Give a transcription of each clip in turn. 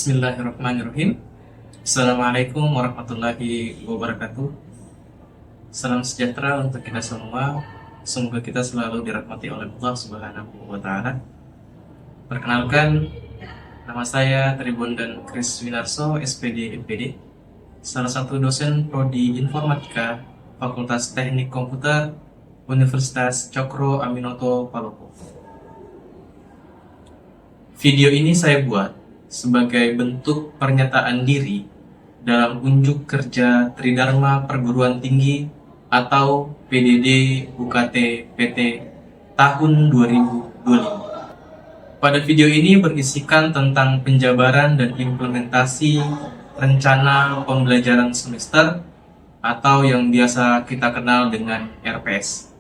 Bismillahirrahmanirrahim. Assalamualaikum warahmatullahi wabarakatuh. Salam sejahtera untuk kita semua. Semoga kita selalu dirahmati oleh Allah Subhanahu wa Ta'ala. Perkenalkan, nama saya Tribundan Kris Winarso, SPD MPD, salah satu dosen Prodi Informatika Fakultas Teknik Komputer Universitas Cokro Aminoto Palopo. Video ini saya buat sebagai bentuk pernyataan diri dalam unjuk kerja Tridharma Perguruan Tinggi atau PDD UKT PT tahun 2025. Pada video ini berisikan tentang penjabaran dan implementasi rencana pembelajaran semester atau yang biasa kita kenal dengan RPS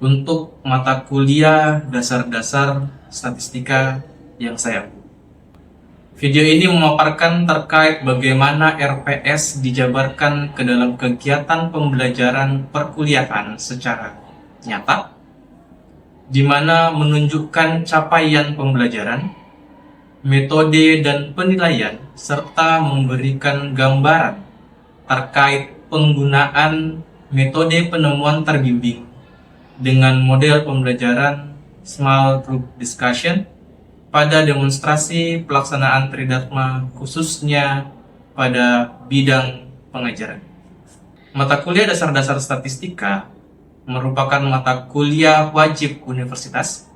untuk mata kuliah dasar-dasar statistika yang saya ambil. Video ini memaparkan terkait bagaimana RPS dijabarkan ke dalam kegiatan pembelajaran perkuliahan secara nyata, di mana menunjukkan capaian pembelajaran, metode dan penilaian, serta memberikan gambaran terkait penggunaan metode penemuan terbimbing dengan model pembelajaran Small Group Discussion pada demonstrasi pelaksanaan Tridharma khususnya pada bidang pengajaran. Mata kuliah dasar-dasar statistika merupakan mata kuliah wajib universitas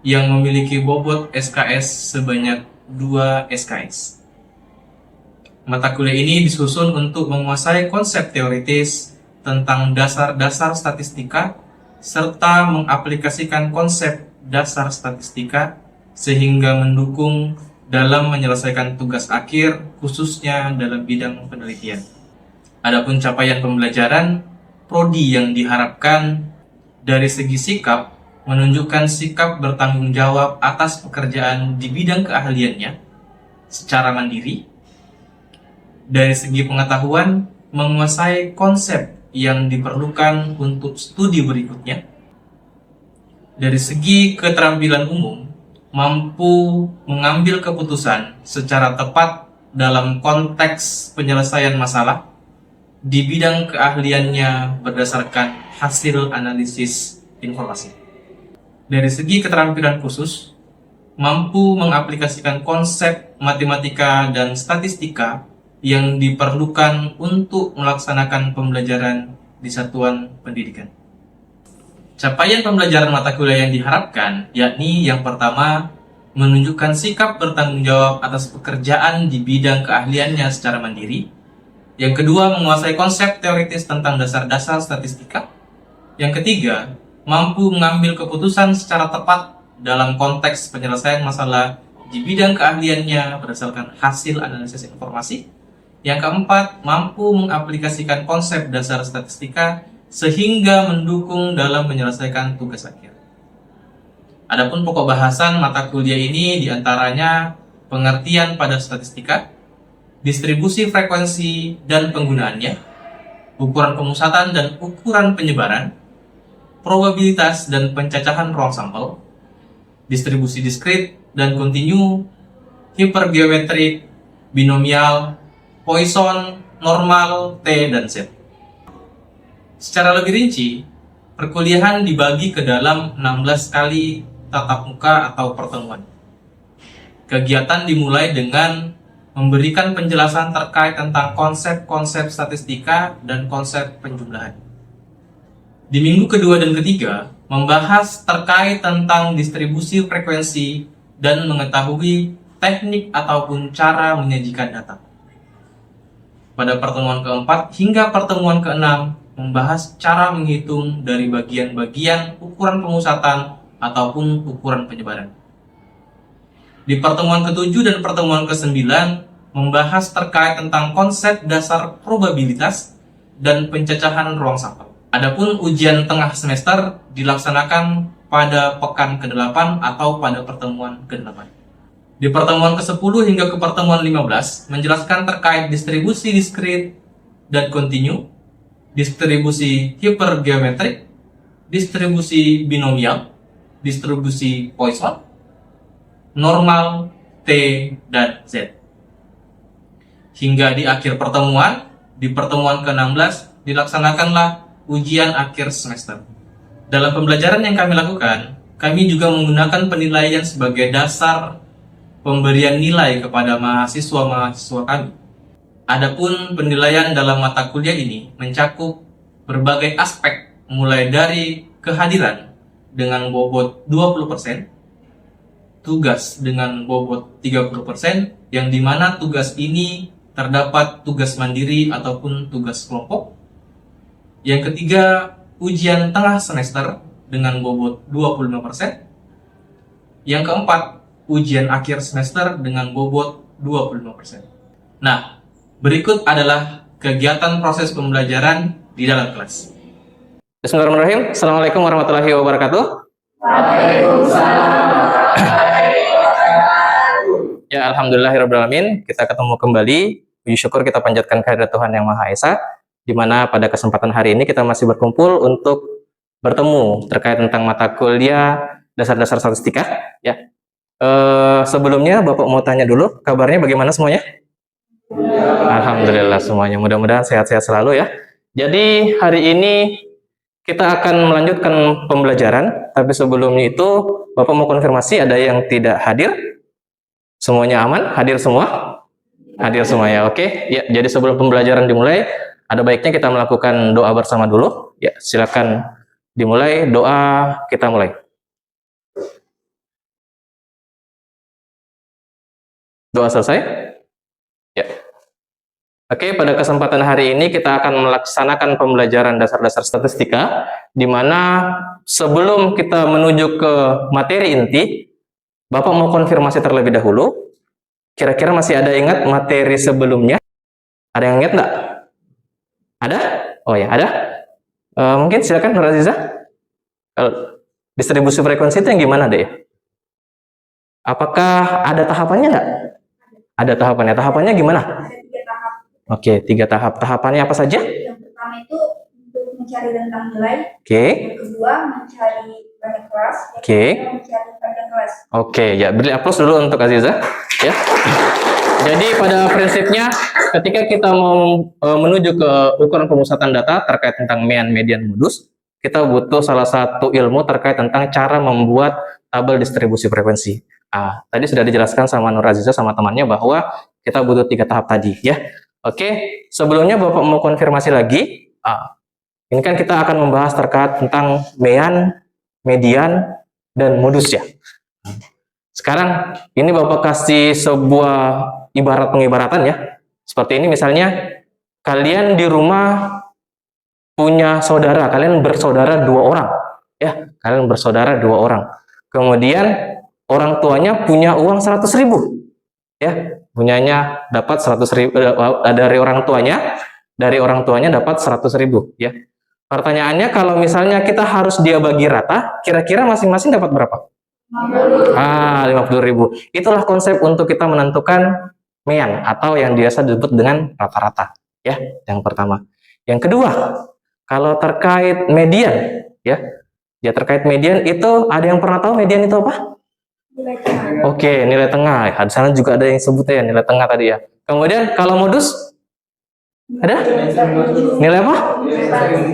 yang memiliki bobot SKS sebanyak 2 SKS. Mata kuliah ini disusun untuk menguasai konsep teoritis tentang dasar-dasar statistika serta mengaplikasikan konsep dasar statistika sehingga mendukung dalam menyelesaikan tugas akhir khususnya dalam bidang penelitian. Adapun capaian pembelajaran, prodi yang diharapkan dari segi sikap menunjukkan sikap bertanggung jawab atas pekerjaan di bidang keahliannya secara mandiri. Dari segi pengetahuan, menguasai konsep yang diperlukan untuk studi berikutnya. Dari segi keterampilan umum, mampu mengambil keputusan secara tepat dalam konteks penyelesaian masalah di bidang keahliannya berdasarkan hasil analisis informasi. Dari segi keterampilan khusus, mampu mengaplikasikan konsep matematika dan statistika yang diperlukan untuk melaksanakan pembelajaran di satuan pendidikan. Capaian pembelajaran mata kuliah yang diharapkan yakni yang pertama, menunjukkan sikap bertanggung jawab atas pekerjaan di bidang keahliannya secara mandiri. Yang kedua, menguasai konsep teoritis tentang dasar-dasar statistika. Yang ketiga, mampu mengambil keputusan secara tepat dalam konteks penyelesaian masalah di bidang keahliannya berdasarkan hasil analisis informasi. Yang keempat, mampu mengaplikasikan konsep dasar statistika sehingga mendukung dalam menyelesaikan tugas akhir. Adapun pokok bahasan mata kuliah ini diantaranya pengertian pada statistika, distribusi frekuensi dan penggunaannya, ukuran pemusatan dan ukuran penyebaran, probabilitas dan pencacahan ruang sampel, distribusi diskrit dan kontinu, hipergeometrik, binomial, Poisson, normal, T, dan Z. Secara lebih rinci, perkuliahan dibagi ke dalam 16 kali tatap muka atau pertemuan. Kegiatan dimulai dengan memberikan penjelasan terkait tentang konsep-konsep statistika dan konsep penjumlahan. Di minggu kedua dan ketiga, membahas terkait tentang distribusi frekuensi dan mengetahui teknik ataupun cara menyajikan data. Pada pertemuan keempat hingga pertemuan keenam, membahas cara menghitung dari bagian-bagian ukuran pemusatan ataupun ukuran penyebaran. Di pertemuan ke-7 dan pertemuan ke-9 membahas terkait tentang konsep dasar probabilitas dan pencacahan ruang sampel. Adapun ujian tengah semester dilaksanakan pada pekan ke-8 atau pada pertemuan ke-8. Di pertemuan ke-10 hingga ke pertemuan 15 menjelaskan terkait distribusi diskrit dan kontinu, distribusi hipergeometrik, distribusi binomial, distribusi Poisson, normal, T, dan Z. hingga di akhir pertemuan, di pertemuan ke-16, dilaksanakanlah ujian akhir semester. Dalam pembelajaran yang kami lakukan, kami juga menggunakan penilaian sebagai dasar pemberian nilai kepada mahasiswa-mahasiswa kami. Adapun penilaian dalam mata kuliah ini mencakup berbagai aspek, mulai dari kehadiran dengan bobot 20%, tugas dengan bobot 30%, yang dimana tugas ini terdapat tugas mandiri ataupun tugas kelompok. Yang ketiga, ujian tengah semester dengan bobot 25%. Yang keempat, ujian akhir semester dengan bobot 25%. Nah, berikut adalah kegiatan proses pembelajaran di dalam kelas. Bismillahirrahmanirrahim. Assalamualaikum warahmatullahi wabarakatuh. Waalaikumsalam. Ya, alhamdulillahirrahmanirrahim. Kita ketemu kembali. Puji syukur kita panjatkan kehadirat Tuhan Yang Maha Esa, di mana pada kesempatan hari ini kita masih berkumpul untuk bertemu terkait tentang mata kuliah dasar-dasar statistika. Ya. Sebelumnya Bapak mau tanya dulu, kabarnya bagaimana semuanya? Alhamdulillah semuanya. Mudah-mudahan sehat-sehat selalu ya. Jadi hari ini kita akan melanjutkan pembelajaran, tapi sebelumnya itu Bapak mau konfirmasi ada yang tidak hadir? Semuanya aman? Hadir semua? Hadir semua ya, oke. Ya, jadi sebelum pembelajaran dimulai, ada baiknya kita melakukan doa bersama dulu. Ya, silakan dimulai doa, kita mulai. Doa selesai? Ya. Oke, pada kesempatan hari ini kita akan melaksanakan pembelajaran dasar-dasar statistika, di mana sebelum kita menuju ke materi inti, Bapak mau konfirmasi terlebih dahulu. Kira-kira masih ada ingat materi sebelumnya? Ada yang ingat nggak? Ada? Oh ya, ada. Mungkin silakan Nur Aziza. Kalau distribusi frekuensi itu yang gimana deh? Apakah ada tahapannya nggak? Ada tahapannya. Tahapannya gimana? Ada 3 tahap. Oke, 3 tahap. Tahapannya apa saja? Yang pertama itu untuk mencari rentang nilai. Oke. Yang kedua mencari banyak kelas. Yang Oke. ketiga mencari panjang kelas. Oke, ya beri aplaus dulu untuk Aziza. Ya. Jadi pada prinsipnya ketika kita mau menuju ke ukuran pemusatan data terkait tentang mean, median, modus, kita butuh salah satu ilmu terkait tentang cara membuat tabel distribusi frekuensi. Tadi sudah dijelaskan sama Nur Aziza sama temannya bahwa kita butuh 3 tahap tadi ya. Oke, sebelumnya Bapak mau konfirmasi lagi. Ini kan kita akan membahas terkait tentang mean, median, dan modus ya. Sekarang ini Bapak kasih sebuah pengibaratan ya. Seperti ini misalnya, kalian di rumah punya saudara, kalian bersaudara 2 orang. Ya, kalian bersaudara 2 orang. Kemudian orang tuanya punya uang 100.000. Ya, punyanya dapat 100.000 dari orang tuanya dapat 100.000 ya. Pertanyaannya, kalau misalnya kita harus dia bagi rata, kira-kira masing-masing dapat berapa? 50.000. Itulah konsep untuk kita menentukan mean atau yang biasa disebut dengan rata-rata ya, yang pertama. Yang kedua, kalau terkait median ya. Ya, terkait median itu ada yang pernah tahu median itu apa? Nilai tengah. Oke, nilai tengah. Di sana juga ada yang sebutnya ya, nilai tengah tadi ya. Kemudian kalau modus ada? Nilai apa?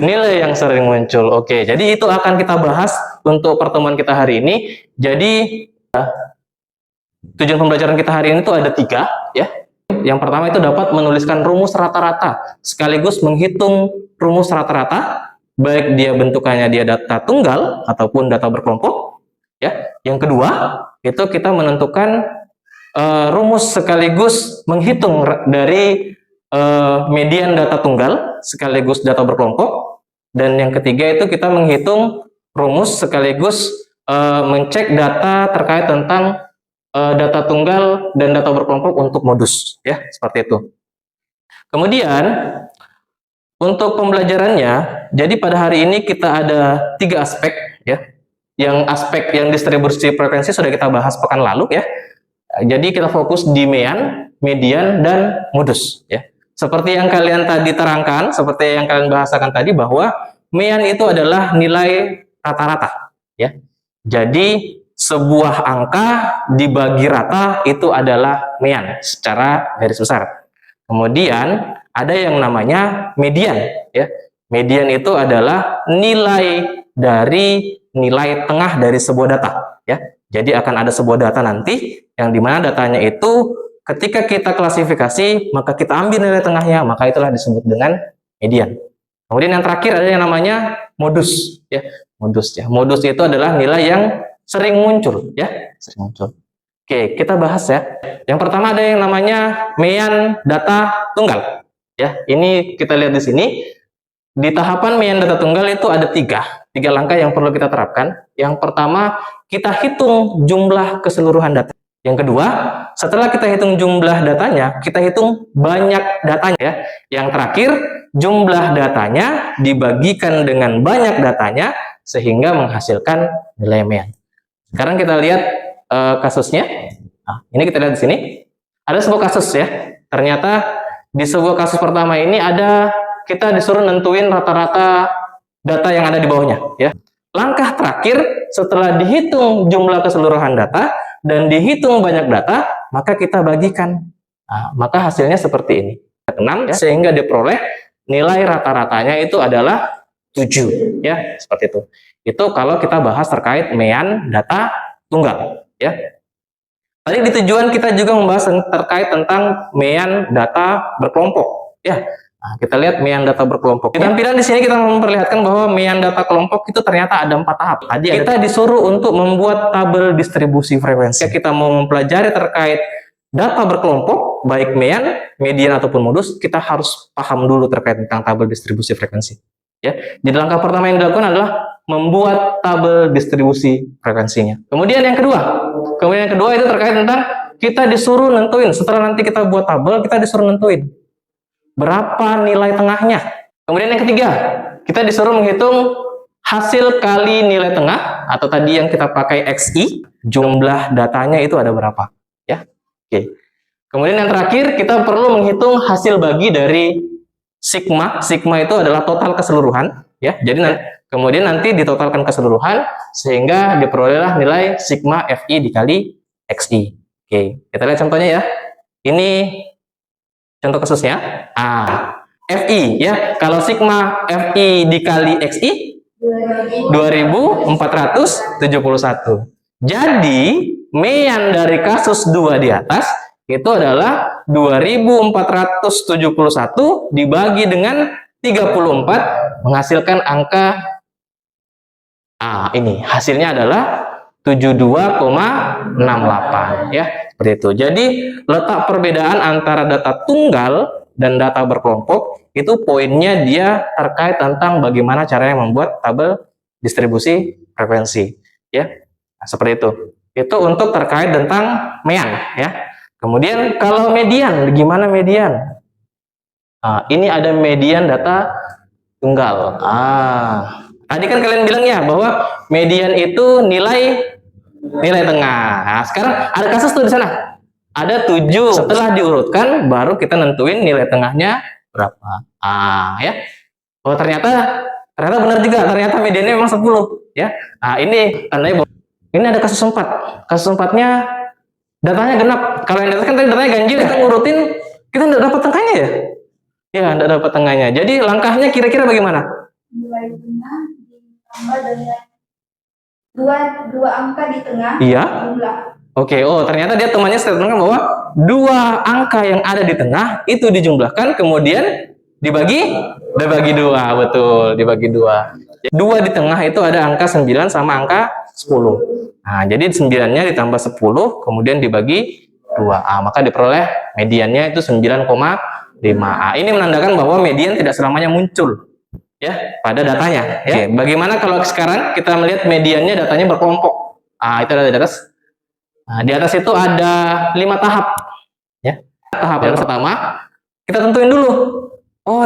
Nilai yang sering muncul. Oke, jadi itu akan kita bahas untuk pertemuan kita hari ini. Jadi tujuan pembelajaran kita hari ini tuh ada 3 ya. Yang pertama itu dapat menuliskan rumus rata-rata sekaligus menghitung rumus rata-rata, baik dia bentukannya dia data tunggal ataupun data berkelompok ya. Yang kedua itu kita menentukan rumus sekaligus menghitung dari median data tunggal sekaligus data berkelompok, dan yang ketiga itu kita menghitung rumus sekaligus mencek data terkait tentang data tunggal dan data berkelompok untuk modus ya, seperti itu. Kemudian untuk pembelajarannya, jadi pada hari ini kita ada 3 aspek ya. Yang aspek yang distribusi frekuensi sudah kita bahas pekan lalu ya. Jadi kita fokus di mean, median, dan modus ya. Seperti yang kalian tadi terangkan, seperti yang kalian bahasakan tadi, bahwa mean itu adalah nilai rata-rata ya. Jadi sebuah angka dibagi rata itu adalah mean secara garis besar. Kemudian ada yang namanya median, ya. Median itu adalah nilai dari nilai tengah dari sebuah data, ya. Jadi akan ada sebuah data nanti yang dimana datanya itu ketika kita klasifikasi maka kita ambil nilai tengahnya, maka itulah disebut dengan median. Kemudian yang terakhir ada yang namanya modus, ya. Modus, ya. Modus itu adalah nilai yang sering muncul, ya, sering muncul. Oke, kita bahas ya. Yang pertama ada yang namanya mean data tunggal, ya. Ini kita lihat di sini. Di tahapan mean data tunggal itu ada tiga langkah yang perlu kita terapkan. Yang pertama, kita hitung jumlah keseluruhan data. Yang kedua, setelah kita hitung jumlah datanya, kita hitung banyak datanya, ya. Yang terakhir, jumlah datanya dibagikan dengan banyak datanya sehingga menghasilkan nilai mean. Sekarang kita lihat kasusnya. Nah, ini kita lihat di sini. Ada sebuah kasus, ya. Ternyata di sebuah kasus pertama ini kita disuruh nentuin rata-rata data yang ada di bawahnya, ya. Langkah terakhir setelah dihitung jumlah keseluruhan data dan dihitung banyak data, maka kita bagikan. Nah, maka hasilnya seperti ini. 6, ya, sehingga diperoleh nilai rata-ratanya itu adalah 7, ya, seperti itu. Itu kalau kita bahas terkait mean data tunggal, ya. Tadi di tujuan kita juga membahas terkait tentang mean data berkelompok, ya. Nah, kita lihat mean data berkelompok. Di tampilan di sini kita memperlihatkan bahwa mean data kelompok itu ternyata ada 4 tahap. Tadi kita disuruh untuk membuat tabel distribusi frekuensi. Kita mau mempelajari terkait data berkelompok, baik mean, median ataupun modus, kita harus paham dulu terkait tentang tabel distribusi frekuensi. Ya, jadi langkah pertama yang dilakukan adalah membuat tabel distribusi frekuensinya. Kemudian yang kedua itu terkait tentang kita disuruh nentuin. Setelah nanti kita buat tabel, kita disuruh nentuin berapa nilai tengahnya. Kemudian yang ketiga, kita disuruh menghitung hasil kali nilai tengah atau tadi yang kita pakai XI, jumlah datanya itu ada berapa, ya. Oke. Kemudian yang terakhir, kita perlu menghitung hasil bagi dari sigma. Sigma itu adalah total keseluruhan, ya. Jadi kemudian nanti ditotalkan keseluruhan sehingga diperolehlah nilai sigma FI dikali XI. Oke, kita lihat contohnya ya. Ini contoh kasusnya, FI, ya, kalau sigma FI dikali XI 2471. Jadi mean dari kasus 2 di atas itu adalah 2471 dibagi dengan 34 menghasilkan angka ini. Hasilnya adalah 72,68, ya. Seperti itu. Jadi letak perbedaan antara data tunggal dan data berkelompok itu poinnya dia terkait tentang bagaimana caranya membuat tabel distribusi frekuensi, ya. Nah, seperti itu. Itu untuk terkait tentang mean, ya. Kemudian kalau median, gimana median? Ini ada median data tunggal. Tadi kan kalian bilang ya bahwa median itu nilai tengah. Nah, sekarang ada kasus tuh di sana. Ada 7. Setelah diurutkan, baru kita nentuin nilai tengahnya berapa. Ya. Oh, ternyata benar juga. Ternyata mediannya memang 10. Ya. Nah, ini tandanya bahwa ini ada kasus 4. Kasus 4-nya datanya genap. Kalau yang di atas kan tadi datanya ganjil. Kita ngurutin, kita nggak dapat tengahnya ya? Ya, nggak dapat tengahnya. Jadi langkahnya kira-kira bagaimana? Nilai tengah ditambah dengan dua angka di tengah. Iya. Jumlah. Oke, ternyata dia temannya statementkan bahwa 2 angka yang ada di tengah itu dijumlahkan kemudian dibagi 2, betul, dibagi 2. 2 di tengah itu ada angka 9 sama angka 10. Nah, jadi 9-nya ditambah 10 kemudian dibagi 2. Maka diperoleh mediannya itu 9,5. Ini menandakan bahwa median tidak selamanya muncul, ya, pada datanya, ya. Oke, bagaimana kalau sekarang kita melihat mediannya datanya berkelompok? Itu ada di atas. Nah, di atas itu ada 5 tahap, ya. Tahap yang pertama kita tentuin dulu,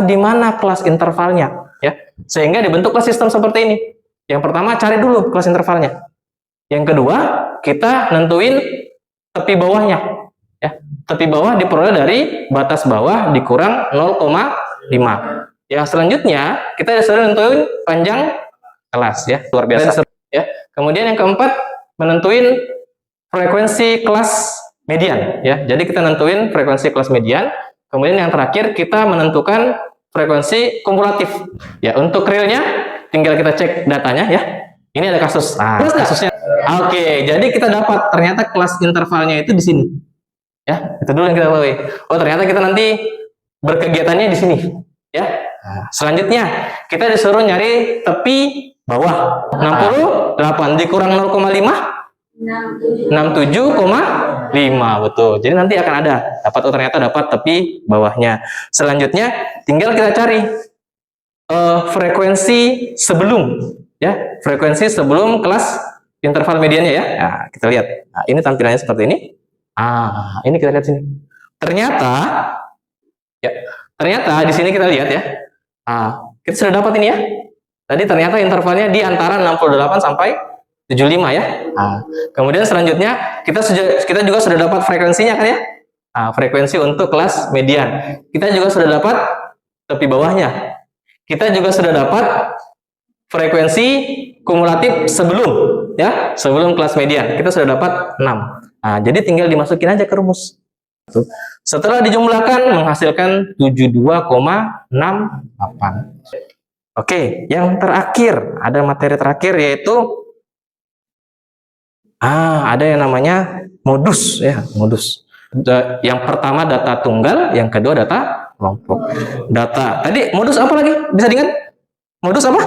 di mana kelas intervalnya, ya, sehingga dibentuklah sistem seperti ini. Yang pertama cari dulu kelas intervalnya. Yang kedua kita nentuin tepi bawahnya, ya. Tepi bawah diperoleh dari batas bawah dikurang 0,5. Yang selanjutnya kita disuruh nentuin panjang kelas, ya, luar biasa, ya. Kemudian yang keempat menentuin frekuensi kelas median, ya. Jadi kita nentuin frekuensi kelas median, Kemudian yang terakhir kita menentukan frekuensi kumulatif. Ya, untuk realnya tinggal kita cek datanya ya. Ini ada kasus. Nah, kasusnya. Oke, jadi kita dapat ternyata kelas intervalnya itu di sini. Ya, itu dulu yang kita tahu. Oh, ternyata kita nanti berkegiatannya di sini. Ya. Nah, selanjutnya kita disuruh nyari tepi bawah. 68 dikurang 0,5 67,5, betul. Jadi nanti akan ada dapat, oh ternyata dapat tepi bawahnya. Selanjutnya tinggal kita cari frekuensi sebelum, ya, frekuensi sebelum kelas interval mediannya ya. Nah, kita lihat. Nah, ini tampilannya seperti ini. Ini kita lihat sini. Ternyata di sini kita lihat ya. Kita sudah dapat ini ya. Tadi ternyata intervalnya di antara 68 sampai 75 ya. Kemudian selanjutnya kita juga sudah dapat frekuensinya kan ya. Frekuensi untuk kelas median. Kita juga sudah dapat tepi bawahnya. Kita juga sudah dapat frekuensi kumulatif sebelum ya, sebelum kelas median. Kita sudah dapat 6. Jadi tinggal dimasukin aja ke rumus. Setelah dijumlahkan menghasilkan 72,68. Oke, yang terakhir, ada materi terakhir yaitu ada yang namanya modus ya, modus. Yang pertama data tunggal, yang kedua data kelompok. Data tadi modus apa lagi? Bisa diingat? Modus apa?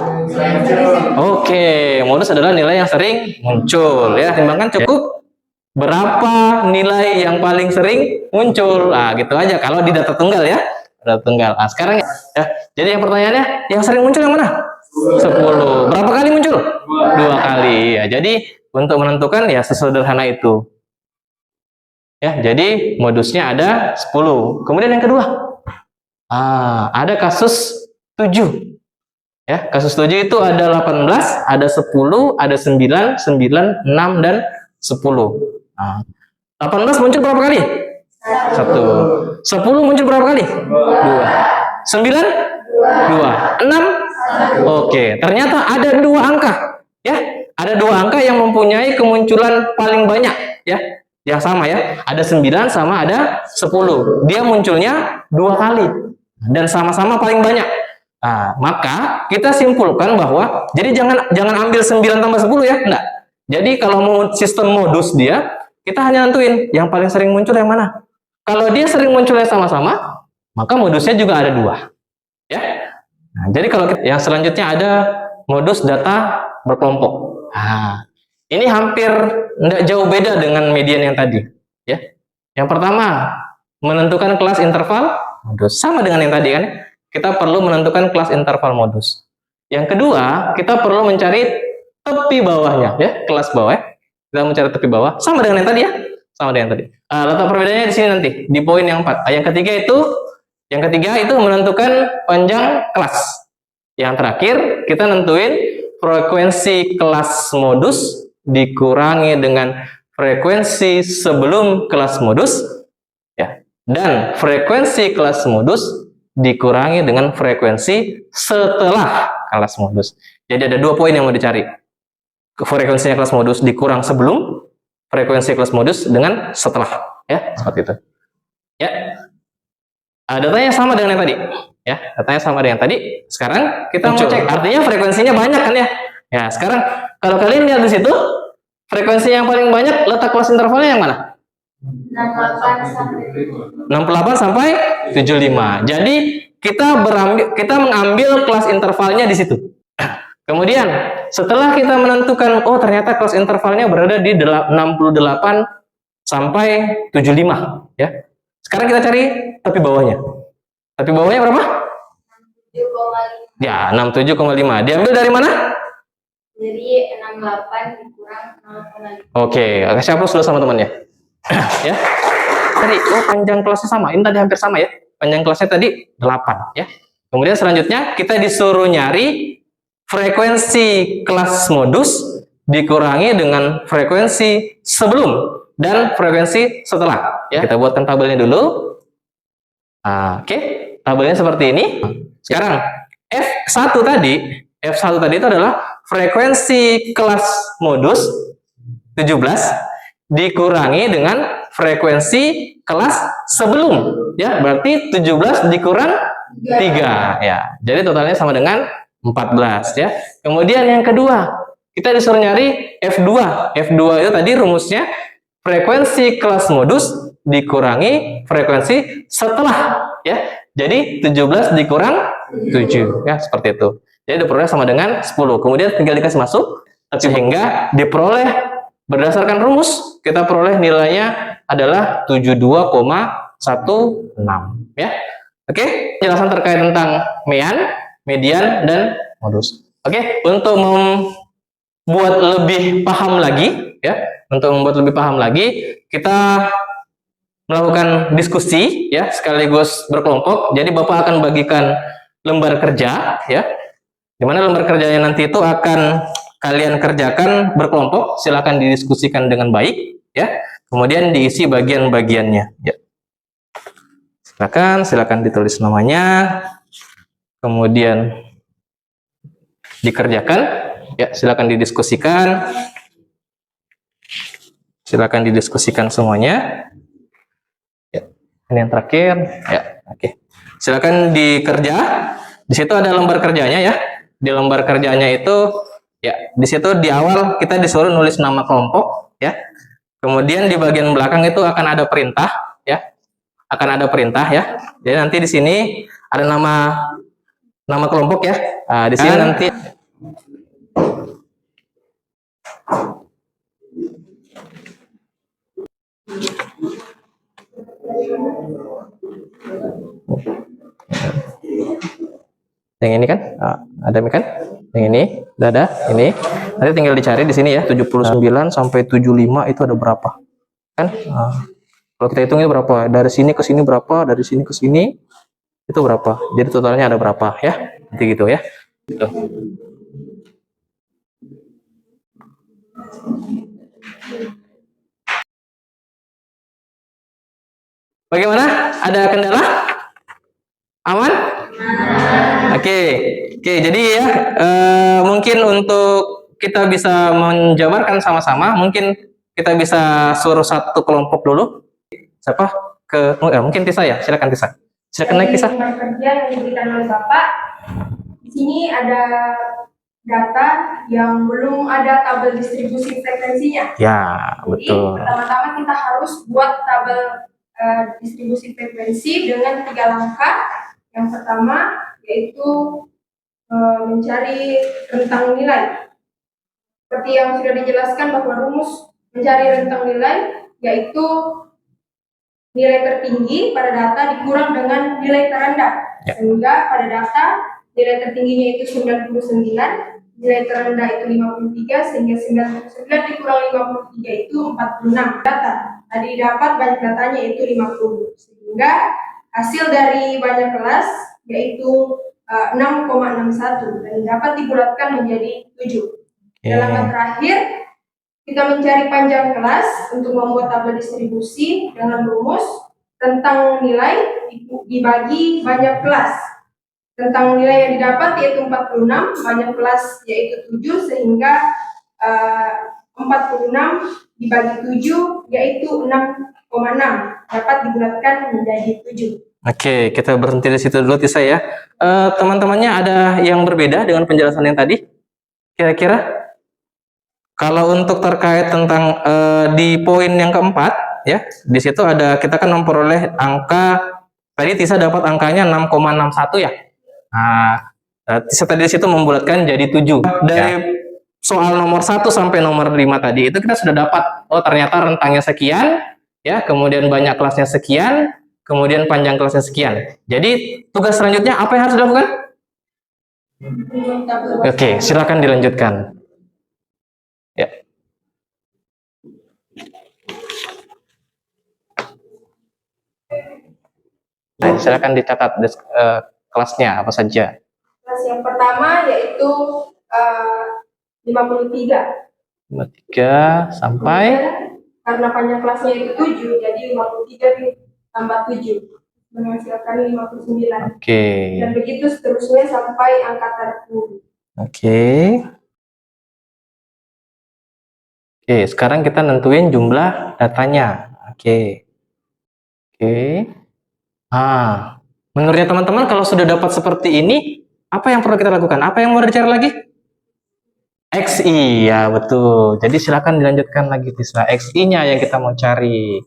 Oke, modus adalah nilai yang sering muncul ya. Timbangkan cukup berapa nilai yang paling sering muncul. Gitu aja kalau di data tunggal ya. Data tunggal. Sekarang ya. Jadi yang pertanyaannya, yang sering muncul yang mana? 10. Berapa kali muncul? 2 kali. Ya, jadi untuk menentukan ya sesederhana itu. Ya, jadi modusnya ada 10. Kemudian yang kedua, ada kasus 7. Ya, kasus 7 itu ada 18, ada 10, ada 9, 9, 6 dan 10. 18 muncul berapa kali? 1. 10 muncul berapa kali? 2. 9? 2. 6? Oke, ternyata ada 2 angka. Ya, ada 2 angka yang mempunyai kemunculan paling banyak. Ya, yang sama ya. Ada 9 sama ada 10. Dia munculnya 2 kali. Dan sama-sama paling banyak. Maka kita simpulkan bahwa, jadi jangan ambil 9 tambah 10 ya. Enggak. Jadi kalau mau sistem modus dia, kita hanya nentuin yang paling sering muncul yang mana. Kalau dia sering munculnya sama-sama, maka modusnya juga ada 2. Ya. Jadi kalau yang selanjutnya ada modus data berkelompok. Ini hampir tidak jauh beda dengan median yang tadi. Ya. Yang pertama, menentukan kelas interval modus. Sama dengan yang tadi kan. Kita perlu menentukan kelas interval modus. Yang kedua, kita perlu mencari tepi bawahnya. Ya, kelas bawah. Kita mencari tepi bawah. Sama dengan yang tadi ya. Sama dengan yang tadi. Letak perbedaannya di sini nanti di poin yang 4. Yang ketiga itu menentukan panjang kelas. Yang terakhir kita nentuin frekuensi kelas modus dikurangi dengan frekuensi sebelum kelas modus ya, dan frekuensi kelas modus dikurangi dengan frekuensi setelah kelas modus. Jadi ada 2 poin yang mau dicari. Frekuensinya kelas modus dikurang sebelum, frekuensi kelas modus dengan setelah, ya, seperti itu. Ya. Datanya sama dengan yang tadi. Ya, datanya sama dengan yang tadi. Sekarang kita mau cek, artinya frekuensinya banyak kan ya? Ya, sekarang kalau kalian lihat di situ, frekuensi yang paling banyak letak kelas intervalnya yang mana? 68 sampai 75. Jadi kita mengambil kelas intervalnya di situ. Kemudian setelah kita menentukan, oh ternyata kelas intervalnya berada di 68 sampai 75, ya. Sekarang kita cari tepi bawahnya. Tepi bawahnya berapa? 67,5. Ya, 67,5. Diambil dari mana? Dari 68 dikurang 0,5. Oke, kasih hapus dulu sama temannya. Ya. Tadi panjang kelasnya sama. Ini tadi hampir sama ya. Panjang kelasnya tadi 8 ya. Kemudian selanjutnya kita disuruh nyari frekuensi kelas modus dikurangi dengan frekuensi sebelum dan frekuensi setelah ya. Kita buatkan tabelnya dulu. Oke, tabelnya seperti ini. Sekarang F1 tadi itu adalah frekuensi kelas modus 17 dikurangi dengan frekuensi kelas sebelum, ya, berarti 17 dikurang 3, ya. Jadi totalnya sama dengan 14, ya. Kemudian yang kedua, kita disuruh nyari F2. F2 itu tadi rumusnya frekuensi kelas modus dikurangi frekuensi setelah, ya. Jadi 17 dikurang 7, ya, seperti itu. Jadi diperoleh sama dengan 10. Kemudian tinggal dikasih masuk sehingga diperoleh berdasarkan rumus, kita peroleh nilainya adalah 72,16, ya. Oke, penjelasan terkait tentang median dan modus. Oke, untuk membuat lebih paham lagi, ya, kita melakukan diskusi, ya, sekaligus berkelompok. Jadi Bapak akan bagikan lembar kerja, ya, dimana lembar kerjanya nanti itu akan kalian kerjakan berkelompok, silakan didiskusikan dengan baik, ya. Kemudian diisi bagian-bagiannya, ya. Silakan ditulis namanya, kemudian dikerjakan, ya. Silakan didiskusikan semuanya, ya. Ini yang terakhir, ya. Oke, silakan dikerja. Di situ ada lembar kerjanya, ya. Di lembar kerjanya itu, ya, di situ di awal kita disuruh nulis nama kelompok, ya. Kemudian di bagian belakang itu akan ada perintah, ya. Ya. Jadi nanti di sini ada nama kelompok, ya. Nah, di sini nanti yang ini kan, ada kan? Yang ini, udah ada, ini. Nanti tinggal dicari di sini, ya, 79 sampai 75 itu ada berapa? Kan? Kalau kita hitung itu berapa? Dari sini ke sini berapa? Dari sini ke sini itu berapa? Jadi totalnya ada berapa, ya? Nanti gitu, ya. Gitu. Bagaimana? Ada kendala? Aman? Oke, jadi, ya, mungkin untuk kita bisa menjabarkan sama-sama, mungkin kita bisa suruh satu kelompok dulu. Siapa? Mungkin Tisa, ya. Silakan Tisa. Silakan naik, Tisa. Kerja yang diberikan oleh Bapak. Di sini ada data yang belum ada tabel distribusi frekuensinya. Ya, jadi, betul. Pertama-tama kita harus buat tabel distribusi frekuensi dengan 3 langkah. Yang pertama yaitu mencari rentang nilai. Seperti yang sudah dijelaskan bahwa rumus mencari rentang nilai yaitu nilai tertinggi pada data dikurang dengan nilai terendah. Ya. Sehingga pada data nilai tertingginya itu 99, nilai terendah itu 53, sehingga 99 dikurang 53 itu 46 data. Tadi dapat banyak datanya itu 50. Sehingga hasil dari banyak kelas yaitu 6,61 dan dapat dibulatkan menjadi 7. Dalam yang terakhir, kita mencari panjang kelas untuk membuat tabel distribusi dengan rumus tentang nilai dibagi banyak kelas. Tentang nilai yang didapat yaitu 46, banyak kelas yaitu 7, sehingga 46 dibagi 7 yaitu 6,6 dapat dibulatkan menjadi 7. Oke, kita berhenti di situ dulu, Tisa, ya. Teman-temannya ada yang berbeda dengan penjelasan yang tadi? Kira-kira? Kalau untuk terkait tentang di poin yang keempat, ya, di situ ada, kita kan memperoleh angka, tadi Tisa dapat angkanya 6,61, ya. Nah, Tisa tadi di situ membulatkan jadi 7. Dari soal nomor 1 sampai nomor 5 tadi itu kita sudah dapat, oh ternyata rentangnya sekian, ya, kemudian banyak kelasnya sekian, kemudian panjang kelasnya sekian. Jadi tugas selanjutnya apa yang harus dilakukan? Oke, silakan dilanjutkan. Ya. Nah, silakan dicatat kelasnya apa saja. Kelas yang pertama yaitu 53. 53 sampai? Karena panjang kelasnya itu 7, jadi 53 ditambah 7 menghasilkan 59. Oke. Dan begitu seterusnya sampai angka tertentu. Oke. Oke, sekarang kita nentuin jumlah datanya. Oke. Menurutnya teman-teman kalau sudah dapat seperti ini, apa yang perlu kita lakukan? Apa yang mau dicari lagi? XI, ya betul. Jadi silakan dilanjutkan lagi Tisa. XI-nya yang kita mau cari.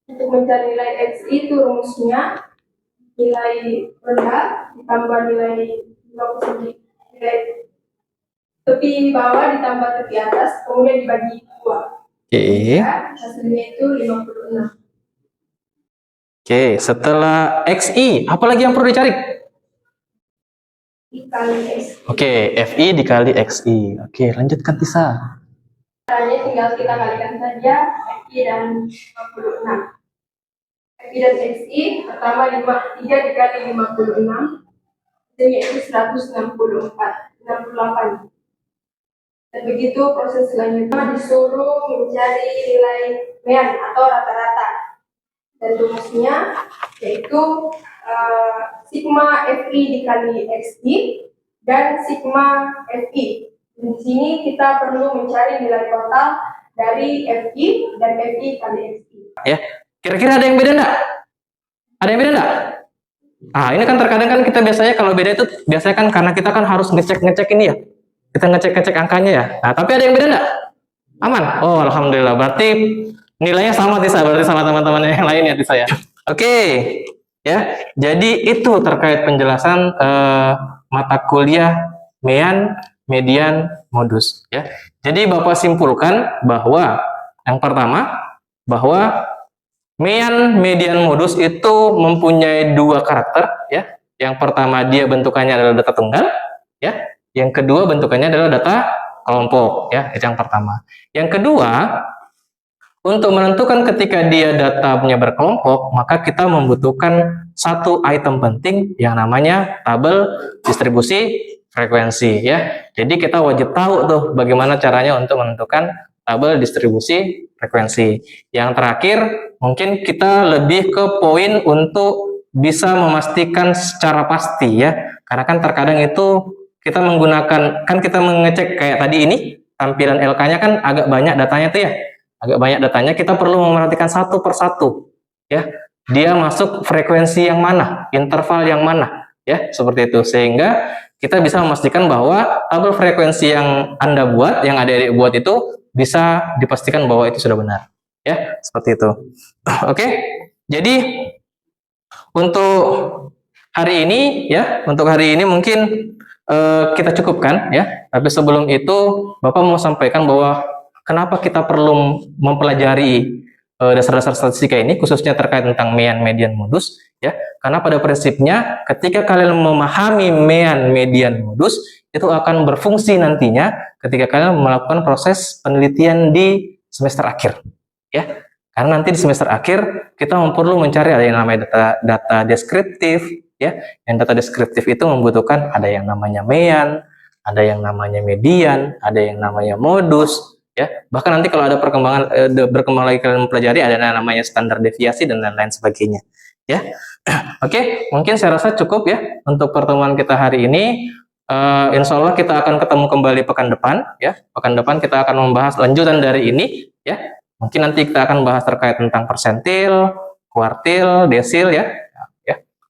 Untuk mencari nilai XI itu rumusnya nilai rendah ditambah nilai 29, nilai tepi bawah ditambah tepi atas, kemudian dibagi 2. Oke. Ya, hasilnya itu 56. Oke, setelah XI, apa lagi yang perlu dicari? Dikali XI. Oke, FI dikali XI. Oke, lanjutkan Tisa. Caranya tinggal kita kalikan saja FI dan 56. FI dan XI pertama 3 dikali 56, hasilnya itu 168. Dan begitu proses selanjutnya disuruh mencari nilai median atau rata-rata. Dan rumusnya yaitu sigma FI dikali XI dan sigma FI. Di sini kita perlu mencari nilai total dari FI dan FI kali XI. Ya, kira-kira ada yang beda enggak? Ada yang beda enggak? Ini kan terkadang kan kita biasanya kalau beda itu biasanya kan karena kita kan harus ngecek ini ya. Kita ngecek angkanya ya. Nah, tapi ada yang beda enggak? Aman? Oh, alhamdulillah. Berarti nilainya sama Tisa, berarti sama teman-teman yang lain ya Tisa ya. Oke. Ya. Jadi itu terkait penjelasan mata kuliah median, modus ya. Jadi Bapak simpulkan bahwa yang pertama bahwa median, modus itu mempunyai 2 karakter ya. Yang pertama dia bentukannya adalah data tunggal ya. Yang kedua bentukannya adalah data kelompok ya. Itu yang pertama. Yang kedua, untuk menentukan ketika dia datanya berkelompok, maka kita membutuhkan satu item penting yang namanya tabel distribusi frekuensi ya. Jadi kita wajib tahu tuh bagaimana caranya untuk menentukan tabel distribusi frekuensi. Yang terakhir, mungkin kita lebih ke poin untuk bisa memastikan secara pasti ya. Karena kan terkadang itu kita menggunakan, kan kita mengecek kayak tadi ini, tampilan LK-nya kan agak banyak datanya tuh ya. Agak banyak datanya, kita perlu memperhatikan satu persatu ya. Dia masuk frekuensi yang mana, interval yang mana ya, seperti itu. Sehingga kita bisa memastikan bahwa tabel frekuensi yang Anda buat, yang adik-adik buat itu bisa dipastikan bahwa itu sudah benar ya, seperti itu. Oke. Jadi untuk hari ini ya, mungkin kita cukupkan ya. Tapi sebelum itu Bapak mau sampaikan bahwa kenapa kita perlu mempelajari dasar-dasar statistika ini, khususnya terkait tentang median, modus ya. Karena pada prinsipnya ketika kalian memahami median, modus, itu akan berfungsi nantinya ketika kalian melakukan proses penelitian di semester akhir ya. Karena nanti di semester akhir kita perlu mencari ada yang namanya data deskriptif ya. Yang data deskriptif itu membutuhkan ada yang namanya median, ada yang namanya median, ada yang namanya modus ya. Bahkan nanti kalau ada berkembang lagi kalian mempelajari ada namanya standar deviasi dan lain-lain sebagainya ya. Oke, mungkin saya rasa cukup ya untuk pertemuan kita hari ini. Insya Allah kita akan ketemu kembali pekan depan ya. Pekan depan kita akan membahas lanjutan dari ini ya. Mungkin nanti kita akan bahas terkait tentang persentil, kuartil, desil ya.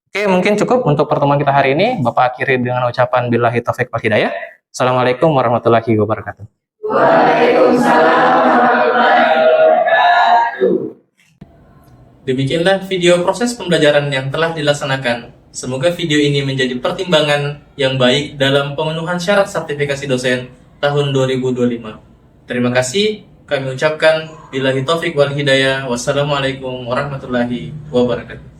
Oke, mungkin cukup untuk pertemuan kita hari ini. Bapak akhiri dengan ucapan billahi taufik wal hidayah. Assalamualaikum warahmatullahi wabarakatuh. Waalaikumsalam warahmatullahi wabarakatuh. Demikianlah video proses pembelajaran yang telah dilaksanakan. Semoga video ini menjadi pertimbangan yang baik dalam pemenuhan syarat sertifikasi dosen tahun 2025. Terima kasih. Kami ucapkan billahi taufik wal hidayah. Wassalamualaikum warahmatullahi wabarakatuh.